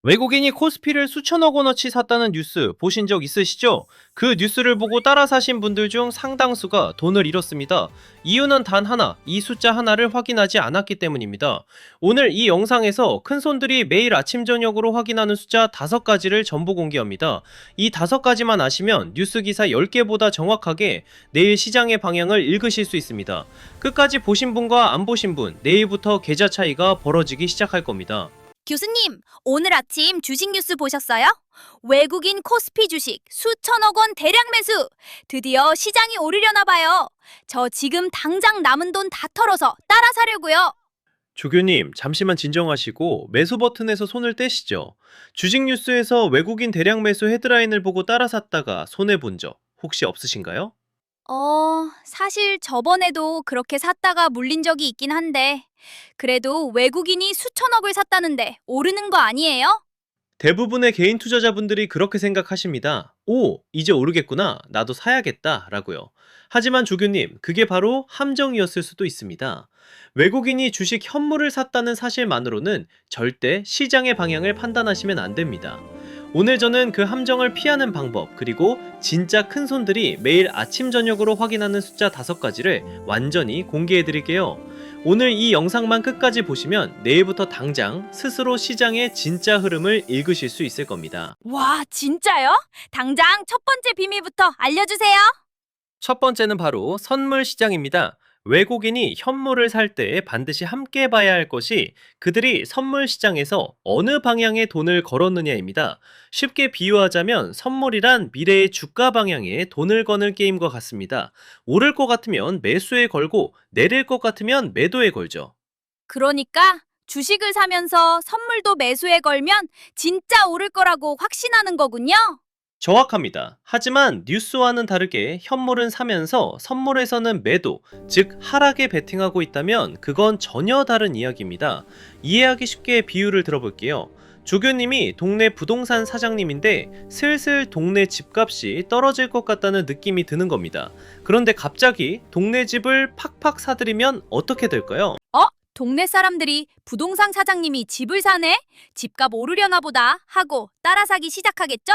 외국인이 코스피를 수천억 원어치 샀다는 뉴스 보신 적 있으시죠? 그 뉴스를 보고 따라 사신 분들 중 상당수가 돈을 잃었습니다. 이유는 단 하나, 이 숫자 하나를 확인하지 않았기 때문입니다. 오늘 이 영상에서 큰손들이 매일 아침 저녁으로 확인하는 숫자 5가지를 전부 공개합니다. 이 5가지만 아시면 뉴스 기사 10개보다 정확하게 내일 시장의 방향을 읽으실 수 있습니다. 끝까지 보신 분과 안 보신 분, 내일부터 계좌 차이가 벌어지기 시작할 겁니다. 교수님, 오늘 아침 주식 뉴스 보셨어요? 외국인 코스피 주식 수천억 원 대량 매수! 드디어 시장이 오르려나 봐요. 저 지금 당장 남은 돈 다 털어서 따라 사려고요. 조교님, 잠시만 진정하시고 매수 버튼에서 손을 떼시죠. 주식 뉴스에서 외국인 대량 매수 헤드라인을 보고 따라 샀다가 손해본 적 혹시 없으신가요? 사실 저번에도 그렇게 샀다가 물린 적이 있긴 한데, 그래도 외국인이 수천억을 샀다는데 오르는 거 아니에요? 대부분의 개인 투자자분들이 그렇게 생각하십니다. 오, 이제 오르겠구나. 나도 사야겠다. 라고요. 하지만 조교님, 그게 바로 함정이었을 수도 있습니다. 외국인이 주식 현물을 샀다는 사실만으로는 절대 시장의 방향을 판단하시면 안 됩니다. 오늘 저는 그 함정을 피하는 방법, 그리고 진짜 큰 손들이 매일 아침 저녁으로 확인하는 숫자 5가지를 완전히 공개해 드릴게요. 오늘 이 영상만 끝까지 보시면 내일부터 당장 스스로 시장의 진짜 흐름을 읽으실 수 있을 겁니다. 와, 진짜요? 당장 첫 번째 비밀부터 알려주세요. 첫 번째는 바로 선물 시장입니다. 외국인이 현물을 살 때 반드시 함께 봐야 할 것이 그들이 선물 시장에서 어느 방향에 돈을 걸었느냐입니다. 쉽게 비유하자면 선물이란 미래의 주가 방향에 돈을 거는 게임과 같습니다. 오를 것 같으면 매수에 걸고 내릴 것 같으면 매도에 걸죠. 그러니까 주식을 사면서 선물도 매수에 걸면 진짜 오를 거라고 확신하는 거군요. 정확합니다. 하지만 뉴스와는 다르게 현물은 사면서 선물에서는 매도, 즉 하락에 베팅하고 있다면 그건 전혀 다른 이야기입니다. 이해하기 쉽게 비유를 들어볼게요. 조교님이 동네 부동산 사장님인데 슬슬 동네 집값이 떨어질 것 같다는 느낌이 드는 겁니다. 그런데 갑자기 동네 집을 팍팍 사들이면 어떻게 될까요? 동네 사람들이 부동산 사장님이 집을 사네? 집값 오르려나 보다 하고 따라 사기 시작하겠죠?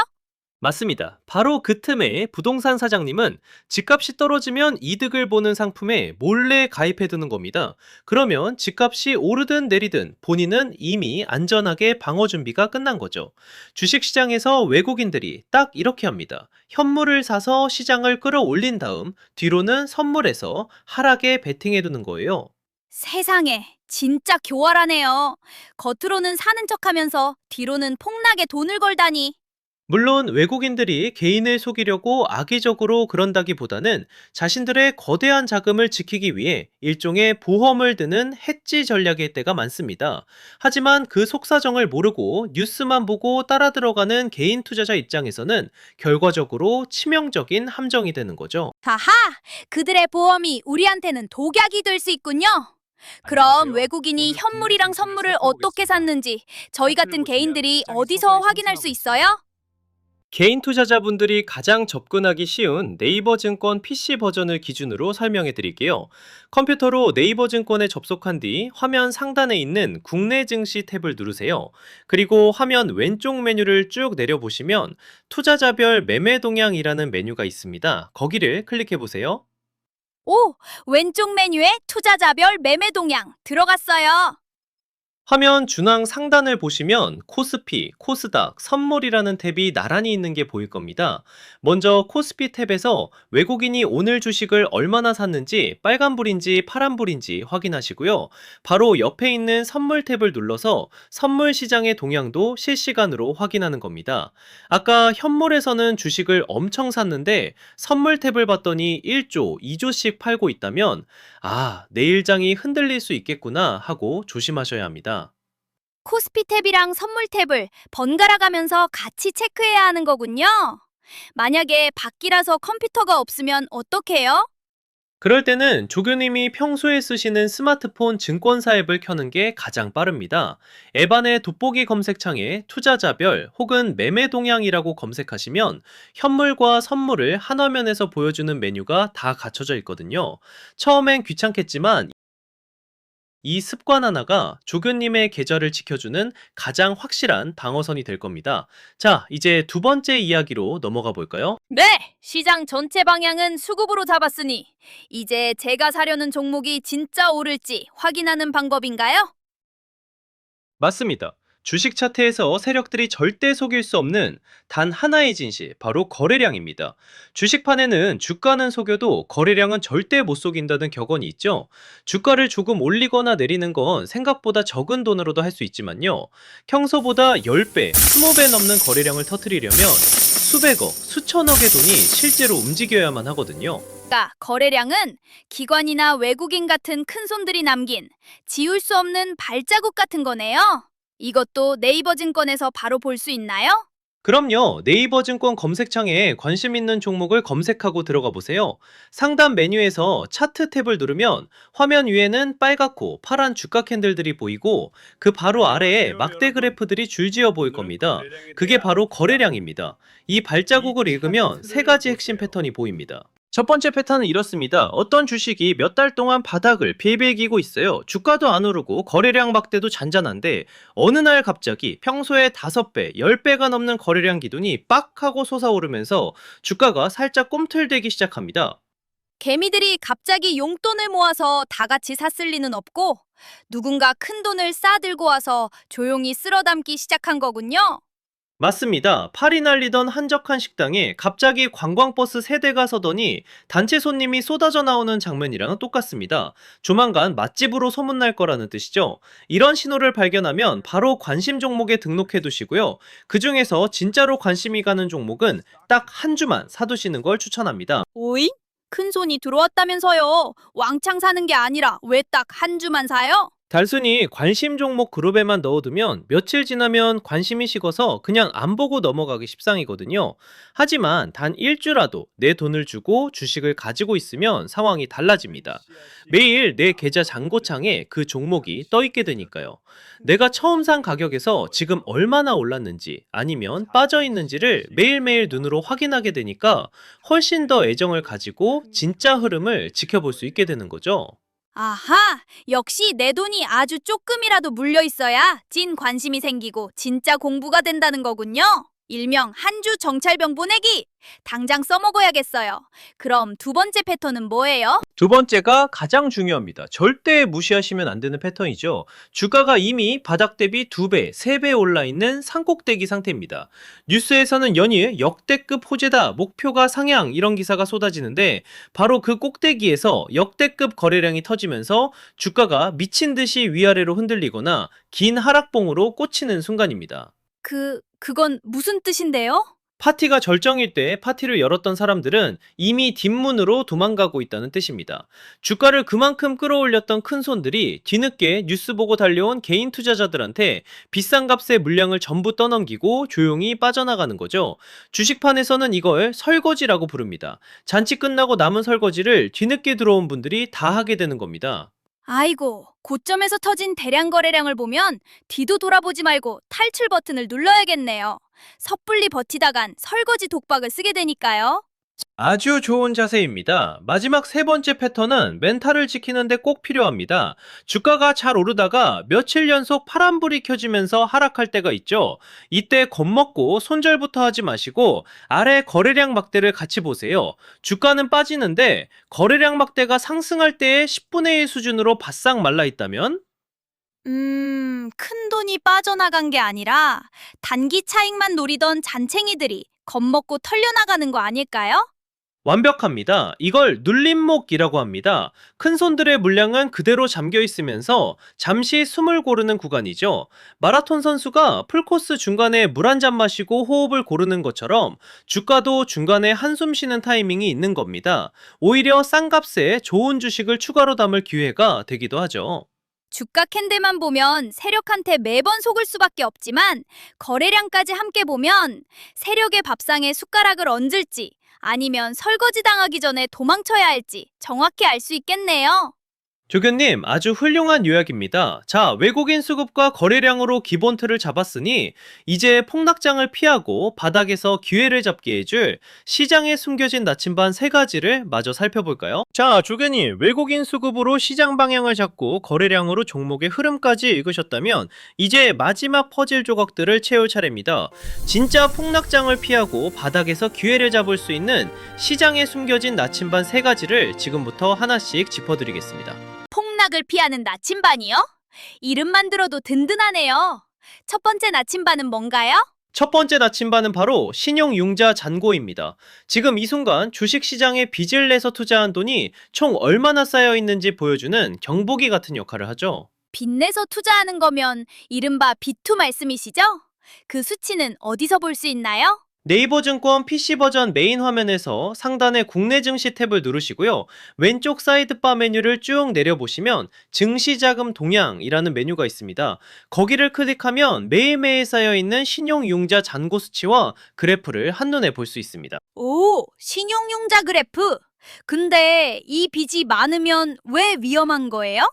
맞습니다. 바로 그 틈에 부동산 사장님은 집값이 떨어지면 이득을 보는 상품에 몰래 가입해두는 겁니다. 그러면 집값이 오르든 내리든 본인은 이미 안전하게 방어 준비가 끝난 거죠. 주식시장에서 외국인들이 딱 이렇게 합니다. 현물을 사서 시장을 끌어올린 다음 뒤로는 선물해서 하락에 베팅해두는 거예요. 세상에, 진짜 교활하네요. 겉으로는 사는 척하면서 뒤로는 폭락에 돈을 걸다니. 물론 외국인들이 개인을 속이려고 악의적으로 그런다기보다는 자신들의 거대한 자금을 지키기 위해 일종의 보험을 드는 해지 전략일 때가 많습니다. 하지만 그 속사정을 모르고 뉴스만 보고 따라 들어가는 개인 투자자 입장에서는 결과적으로 치명적인 함정이 되는 거죠. 하하, 그들의 보험이 우리한테는 독약이 될 수 있군요. 그럼 외국인이 현물이랑 선물을 어떻게 샀는지 저희 같은 개인들이 어디서 확인할 수 있어요? 개인 투자자분들이 가장 접근하기 쉬운 네이버 증권 PC 버전을 기준으로 설명해 드릴게요. 컴퓨터로 네이버 증권에 접속한 뒤 화면 상단에 있는 국내 증시 탭을 누르세요. 그리고 화면 왼쪽 메뉴를 쭉 내려보시면 투자자별 매매 동향이라는 메뉴가 있습니다. 거기를 클릭해 보세요. 오, 왼쪽 메뉴에 투자자별 매매 동향 들어갔어요. 화면 중앙 상단을 보시면 코스피, 코스닥, 선물이라는 탭이 나란히 있는 게 보일 겁니다. 먼저 코스피 탭에서 외국인이 오늘 주식을 얼마나 샀는지 빨간불인지 파란불인지 확인하시고요. 바로 옆에 있는 선물 탭을 눌러서 선물 시장의 동향도 실시간으로 확인하는 겁니다. 아까 현물에서는 주식을 엄청 샀는데 선물 탭을 봤더니 1조, 2조씩 팔고 있다면 내일장이 흔들릴 수 있겠구나 하고 조심하셔야 합니다. 코스피 탭이랑 선물 탭을 번갈아 가면서 같이 체크해야 하는 거군요. 만약에 밖이라서 컴퓨터가 없으면 어떡해요? 그럴 때는 조교님이 평소에 쓰시는 스마트폰 증권사 앱을 켜는 게 가장 빠릅니다. 앱 안에 돋보기 검색창에 투자자별 혹은 매매 동향이라고 검색하시면 현물과 선물을 한 화면에서 보여주는 메뉴가 다 갖춰져 있거든요. 처음엔 귀찮겠지만 이 습관 하나가 조교님의 계좌를 지켜주는 가장 확실한 방어선이 될 겁니다. 자, 이제 두 번째 이야기로 넘어가 볼까요? 네, 시장 전체 방향은 수급으로 잡았으니 이제 제가 사려는 종목이 진짜 오를지 확인하는 방법인가요? 맞습니다. 주식 차트에서 세력들이 절대 속일 수 없는 단 하나의 진실, 바로 거래량입니다. 주식판에는 주가는 속여도 거래량은 절대 못 속인다는 격언이 있죠. 주가를 조금 올리거나 내리는 건 생각보다 적은 돈으로도 할 수 있지만요. 평소보다 10배, 20배 넘는 거래량을 터뜨리려면 수백억, 수천억의 돈이 실제로 움직여야만 하거든요. 거래량은 기관이나 외국인 같은 큰 손들이 남긴 지울 수 없는 발자국 같은 거네요. 이것도 네이버 증권에서 바로 볼 수 있나요? 그럼요. 네이버 증권 검색창에 관심 있는 종목을 검색하고 들어가 보세요. 상단 메뉴에서 차트 탭을 누르면 화면 위에는 빨갛고 파란 주가 캔들들이 보이고 그 바로 아래에 막대 그래프들이 줄지어 보일 겁니다. 그게 바로 거래량입니다. 이 발자국을 읽으면 세 가지 핵심 패턴이 보입니다. 첫 번째 패턴은 이렇습니다. 어떤 주식이 몇 달 동안 바닥을 빌빌기고 있어요. 주가도 안 오르고 거래량 막대도 잔잔한데 어느 날 갑자기 평소에 5배, 10배가 넘는 거래량 기준이 빡 하고 솟아오르면서 주가가 살짝 꿈틀대기 시작합니다. 개미들이 갑자기 용돈을 모아서 다 같이 샀을 리는 없고 누군가 큰 돈을 싸들고 와서 조용히 쓸어담기 시작한 거군요. 맞습니다. 팔이 날리던 한적한 식당에 갑자기 관광버스 3대가 서더니 단체 손님이 쏟아져 나오는 장면이랑 똑같습니다. 조만간 맛집으로 소문날 거라는 뜻이죠. 이런 신호를 발견하면 바로 관심 종목에 등록해 두시고요. 그 중에서 진짜로 관심이 가는 종목은 딱 한 주만 사두시는 걸 추천합니다. 오잉? 큰 손이 들어왔다면서요. 왕창 사는 게 아니라 왜 딱 한 주만 사요? 단순히 관심 종목 그룹에만 넣어두면 며칠 지나면 관심이 식어서 그냥 안 보고 넘어가기 십상이거든요. 하지만 단 일주라도 내 돈을 주고 주식을 가지고 있으면 상황이 달라집니다. 매일 내 계좌 잔고창에 그 종목이 떠 있게 되니까요. 내가 처음 산 가격에서 지금 얼마나 올랐는지 아니면 빠져 있는지를 매일매일 눈으로 확인하게 되니까 훨씬 더 애정을 가지고 진짜 흐름을 지켜볼 수 있게 되는 거죠. 아하, 역시 내 돈이 아주 조금이라도 물려 있어야 찐 관심이 생기고 진짜 공부가 된다는 거군요. 일명 한 주 정찰병 보내기. 당장 써먹어야겠어요. 그럼 두 번째 패턴은 뭐예요? 두 번째가 가장 중요합니다. 절대 무시하시면 안 되는 패턴이죠. 주가가 이미 바닥 대비 2배, 3배 올라 있는 산꼭대기 상태입니다. 뉴스에서는 연일 역대급 호재다, 목표가 상향 이런 기사가 쏟아지는데 바로 그 꼭대기에서 역대급 거래량이 터지면서 주가가 미친 듯이 위아래로 흔들리거나 긴 하락봉으로 꽂히는 순간입니다. 그건 무슨 뜻인데요? 파티가 절정일 때 파티를 열었던 사람들은 이미 뒷문으로 도망가고 있다는 뜻입니다. 주가를 그만큼 끌어올렸던 큰 손들이 뒤늦게 뉴스 보고 달려온 개인 투자자들한테 비싼 값의 물량을 전부 떠넘기고 조용히 빠져나가는 거죠. 주식판에서는 이걸 설거지라고 부릅니다. 잔치 끝나고 남은 설거지를 뒤늦게 들어온 분들이 다 하게 되는 겁니다. 아이고, 고점에서 터진 대량 거래량을 보면 뒤도 돌아보지 말고 탈출 버튼을 눌러야겠네요. 섣불리 버티다간 설거지 독박을 쓰게 되니까요. 아주 좋은 자세입니다. 마지막 세 번째 패턴은 멘탈을 지키는데 꼭 필요합니다. 주가가 잘 오르다가 며칠 연속 파란불이 켜지면서 하락할 때가 있죠. 이때 겁먹고 손절부터 하지 마시고 아래 거래량 막대를 같이 보세요. 주가는 빠지는데 거래량 막대가 상승할 때의 10분의 1 수준으로 바싹 말라 있다면 큰 돈이 빠져나간 게 아니라 단기 차익만 노리던 잔챙이들이 겁먹고 털려나가는 거 아닐까요? 완벽합니다. 이걸 눌림목이라고 합니다. 큰 손들의 물량은 그대로 잠겨 있으면서 잠시 숨을 고르는 구간이죠. 마라톤 선수가 풀코스 중간에 물 한 잔 마시고 호흡을 고르는 것처럼 주가도 중간에 한숨 쉬는 타이밍이 있는 겁니다. 오히려 싼 값에 좋은 주식을 추가로 담을 기회가 되기도 하죠. 주가 캔들만 보면 세력한테 매번 속을 수밖에 없지만 거래량까지 함께 보면 세력의 밥상에 숟가락을 얹을지 아니면 설거지 당하기 전에 도망쳐야 할지 정확히 알 수 있겠네요. 조교님, 아주 훌륭한 요약입니다. 자, 외국인 수급과 거래량으로 기본 틀을 잡았으니 이제 폭락장을 피하고 바닥에서 기회를 잡게 해줄 시장에 숨겨진 나침반 세 가지를 마저 살펴볼까요? 자, 조교님, 외국인 수급으로 시장 방향을 잡고 거래량으로 종목의 흐름까지 읽으셨다면 이제 마지막 퍼즐 조각들을 채울 차례입니다. 진짜 폭락장을 피하고 바닥에서 기회를 잡을 수 있는 시장에 숨겨진 나침반 세 가지를 지금부터 하나씩 짚어드리겠습니다. 폭락을 피하는 나침반이요? 이름만 들어도 든든하네요. 첫 번째 나침반은 뭔가요? 첫 번째 나침반은 바로 신용융자 잔고입니다. 지금 이 순간 주식시장에 빚을 내서 투자한 돈이 총 얼마나 쌓여 있는지 보여주는 경보기 같은 역할을 하죠. 빚내서 투자하는 거면 이른바 비투 말씀이시죠? 그 수치는 어디서 볼 수 있나요? 네이버 증권 PC 버전 메인 화면에서 상단의 국내 증시 탭을 누르시고요. 왼쪽 사이드바 메뉴를 쭉 내려보시면 증시자금 동향이라는 메뉴가 있습니다. 거기를 클릭하면 매일매일 쌓여있는 신용융자 잔고 수치와 그래프를 한눈에 볼 수 있습니다. 오, 신용융자 그래프. 근데 이 빚이 많으면 왜 위험한 거예요?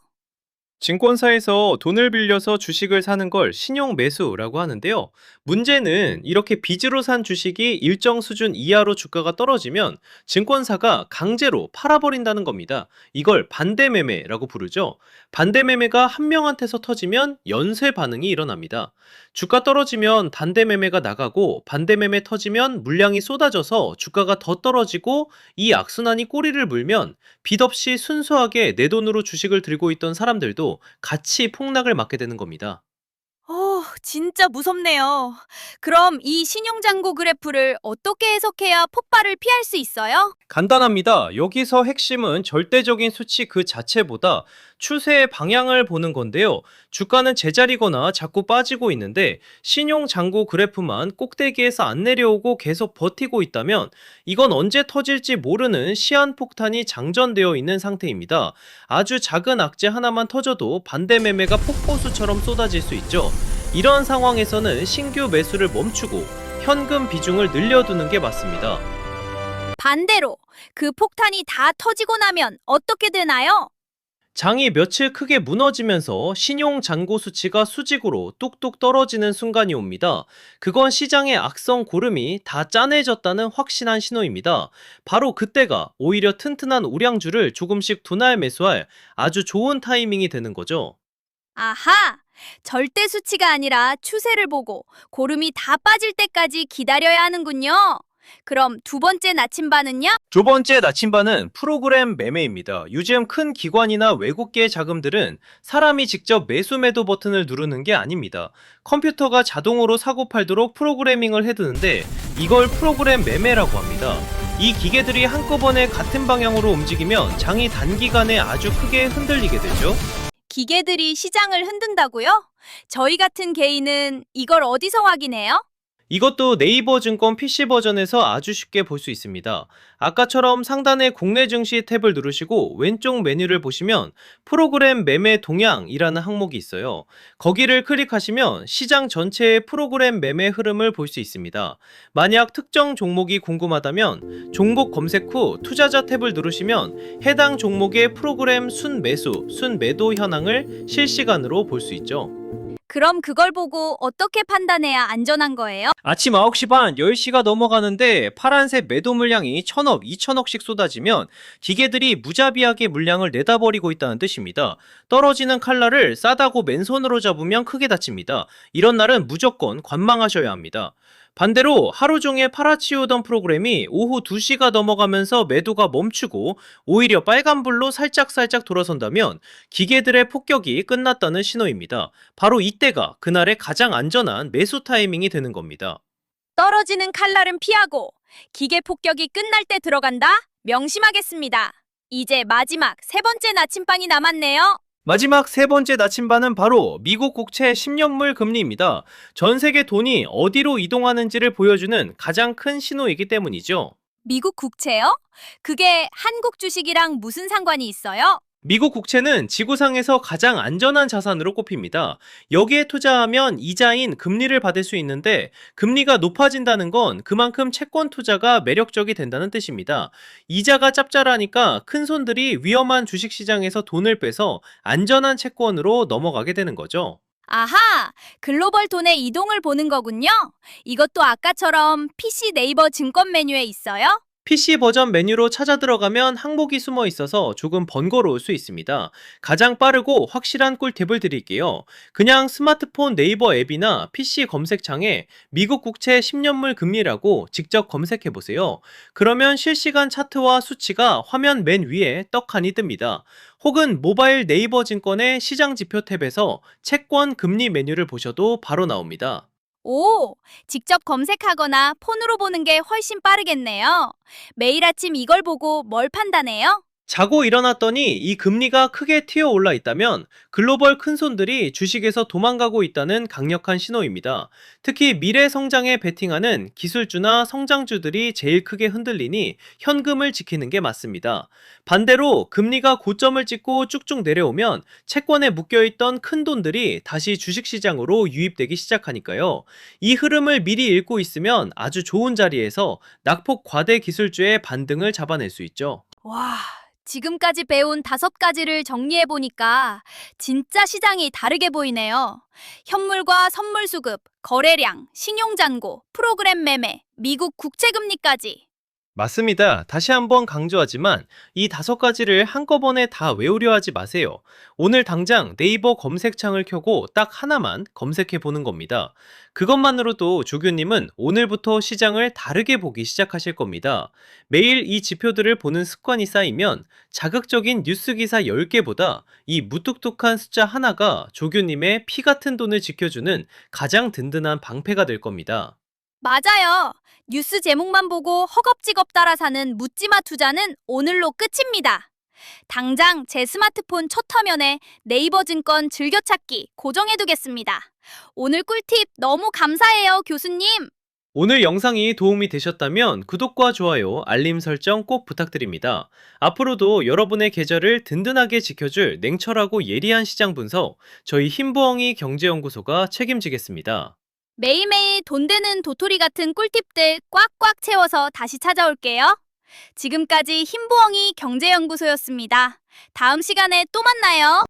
증권사에서 돈을 빌려서 주식을 사는 걸 신용 매수라고 하는데요. 문제는 이렇게 빚으로 산 주식이 일정 수준 이하로 주가가 떨어지면 증권사가 강제로 팔아버린다는 겁니다. 이걸 반대매매라고 부르죠. 반대매매가 한 명한테서 터지면 연쇄 반응이 일어납니다. 주가 떨어지면 반대매매가 나가고 반대매매 터지면 물량이 쏟아져서 주가가 더 떨어지고 이 악순환이 꼬리를 물면 빚 없이 순수하게 내 돈으로 주식을 들고 있던 사람들도 같이 폭락을 맞게 되는 겁니다. 진짜 무섭네요. 그럼 이 신용잔고 그래프를 어떻게 해석해야 폭발을 피할 수 있어요? 간단합니다. 여기서 핵심은 절대적인 수치 그 자체보다 추세의 방향을 보는 건데요. 주가는 제자리거나 자꾸 빠지고 있는데 신용 잔고 그래프만 꼭대기에서 안 내려오고 계속 버티고 있다면 이건 언제 터질지 모르는 시한폭탄이 장전되어 있는 상태입니다. 아주 작은 악재 하나만 터져도 반대 매매가 폭포수처럼 쏟아질 수 있죠. 이런 상황에서는 신규 매수를 멈추고 현금 비중을 늘려두는 게 맞습니다. 반대로 그 폭탄이 다 터지고 나면 어떻게 되나요? 장이 며칠 크게 무너지면서 신용 잔고 수치가 수직으로 뚝뚝 떨어지는 순간이 옵니다. 그건 시장의 악성 고름이 다 짠해졌다는 확신한 신호입니다. 바로 그때가 오히려 튼튼한 우량주를 조금씩 분할 매수할 아주 좋은 타이밍이 되는 거죠. 아하! 절대 수치가 아니라 추세를 보고 고름이 다 빠질 때까지 기다려야 하는군요. 그럼 두 번째 나침반은요? 두 번째 나침반은 프로그램 매매입니다. 요즘 큰 기관이나 외국계 자금들은 사람이 직접 매수 매도 버튼을 누르는 게 아닙니다. 컴퓨터가 자동으로 사고 팔도록 프로그래밍을 해두는데 이걸 프로그램 매매라고 합니다. 이 기계들이 한꺼번에 같은 방향으로 움직이면 장이 단기간에 아주 크게 흔들리게 되죠. 기계들이 시장을 흔든다고요? 저희 같은 개인은 이걸 어디서 확인해요? 이것도 네이버 증권 PC 버전에서 아주 쉽게 볼 수 있습니다. 아까처럼 상단의 국내 증시 탭을 누르시고 왼쪽 메뉴를 보시면 프로그램 매매 동향이라는 항목이 있어요. 거기를 클릭하시면 시장 전체의 프로그램 매매 흐름을 볼 수 있습니다. 만약 특정 종목이 궁금하다면 종목 검색 후 투자자 탭을 누르시면 해당 종목의 프로그램 순매수, 순매도 현황을 실시간으로 볼 수 있죠. 그럼 그걸 보고 어떻게 판단해야 안전한 거예요? 아침 9시 반, 10시가 넘어가는데 파란색 매도 물량이 1000억, 2000억씩 쏟아지면 기계들이 무자비하게 물량을 내다버리고 있다는 뜻입니다. 떨어지는 칼날을 싸다고 맨손으로 잡으면 크게 다칩니다. 이런 날은 무조건 관망하셔야 합니다. 반대로 하루 종일 팔아치우던 프로그램이 오후 2시가 넘어가면서 매도가 멈추고 오히려 빨간불로 살짝살짝 돌아선다면 기계들의 폭격이 끝났다는 신호입니다. 바로 이때가 그날의 가장 안전한 매수 타이밍이 되는 겁니다. 떨어지는 칼날은 피하고 기계 폭격이 끝날 때 들어간다? 명심하겠습니다. 이제 마지막 세 번째 나침반이 남았네요. 마지막 세 번째 나침반은 바로 미국 국채 10년물 금리입니다. 전 세계 돈이 어디로 이동하는지를 보여주는 가장 큰 신호이기 때문이죠. 미국 국채요? 그게 한국 주식이랑 무슨 상관이 있어요? 미국 국채는 지구상에서 가장 안전한 자산으로 꼽힙니다. 여기에 투자하면 이자인 금리를 받을 수 있는데 금리가 높아진다는 건 그만큼 채권 투자가 매력적이 된다는 뜻입니다. 이자가 짭짤하니까 큰 손들이 위험한 주식시장에서 돈을 빼서 안전한 채권으로 넘어가게 되는 거죠. 아하! 글로벌 돈의 이동을 보는 거군요. 이것도 아까처럼 PC 네이버 증권 메뉴에 있어요? PC 버전 메뉴로 찾아 들어가면 항목이 숨어 있어서 조금 번거로울 수 있습니다. 가장 빠르고 확실한 꿀팁을 드릴게요. 그냥 스마트폰 네이버 앱이나 PC 검색창에 미국 국채 10년물 금리라고 직접 검색해 보세요. 그러면 실시간 차트와 수치가 화면 맨 위에 떡하니 뜹니다. 혹은 모바일 네이버 증권의 시장 지표 탭에서 채권 금리 메뉴를 보셔도 바로 나옵니다. 오, 직접 검색하거나 폰으로 보는 게 훨씬 빠르겠네요. 매일 아침 이걸 보고 뭘 판단해요? 자고 일어났더니 이 금리가 크게 튀어 올라 있다면 글로벌 큰손들이 주식에서 도망가고 있다는 강력한 신호입니다. 특히 미래 성장에 베팅하는 기술주나 성장주들이 제일 크게 흔들리니 현금을 지키는 게 맞습니다. 반대로 금리가 고점을 찍고 쭉쭉 내려오면 채권에 묶여있던 큰돈들이 다시 주식시장으로 유입되기 시작하니까요. 이 흐름을 미리 읽고 있으면 아주 좋은 자리에서 낙폭 과대 기술주의 반등을 잡아낼 수 있죠. 와, 지금까지 배운 5가지를 정리해보니까 진짜 시장이 다르게 보이네요. 현물과 선물 수급, 거래량, 신용잔고, 프로그램 매매, 미국 국채금리까지. 맞습니다. 다시 한번 강조하지만 이 5가지를 한꺼번에 다 외우려 하지 마세요. 오늘 당장 네이버 검색창을 켜고 딱 하나만 검색해 보는 겁니다. 그것만으로도 조교님은 오늘부터 시장을 다르게 보기 시작하실 겁니다. 매일 이 지표들을 보는 습관이 쌓이면 자극적인 뉴스 기사 10개보다 이 무뚝뚝한 숫자 하나가 조교님의 피 같은 돈을 지켜주는 가장 든든한 방패가 될 겁니다. 맞아요. 뉴스 제목만 보고 허겁지겁 따라 사는 묻지마 투자는 오늘로 끝입니다. 당장 제 스마트폰 첫 화면에 네이버 증권 즐겨찾기 고정해두겠습니다. 오늘 꿀팁 너무 감사해요, 교수님. 오늘 영상이 도움이 되셨다면 구독과 좋아요, 알림 설정 꼭 부탁드립니다. 앞으로도 여러분의 계좌를 든든하게 지켜줄 냉철하고 예리한 시장 분석, 저희 흰부엉이 경제연구소가 책임지겠습니다. 매일매일 돈 되는 도토리 같은 꿀팁들 꽉꽉 채워서 다시 찾아올게요. 지금까지 흰부엉이 경제연구소였습니다. 다음 시간에 또 만나요.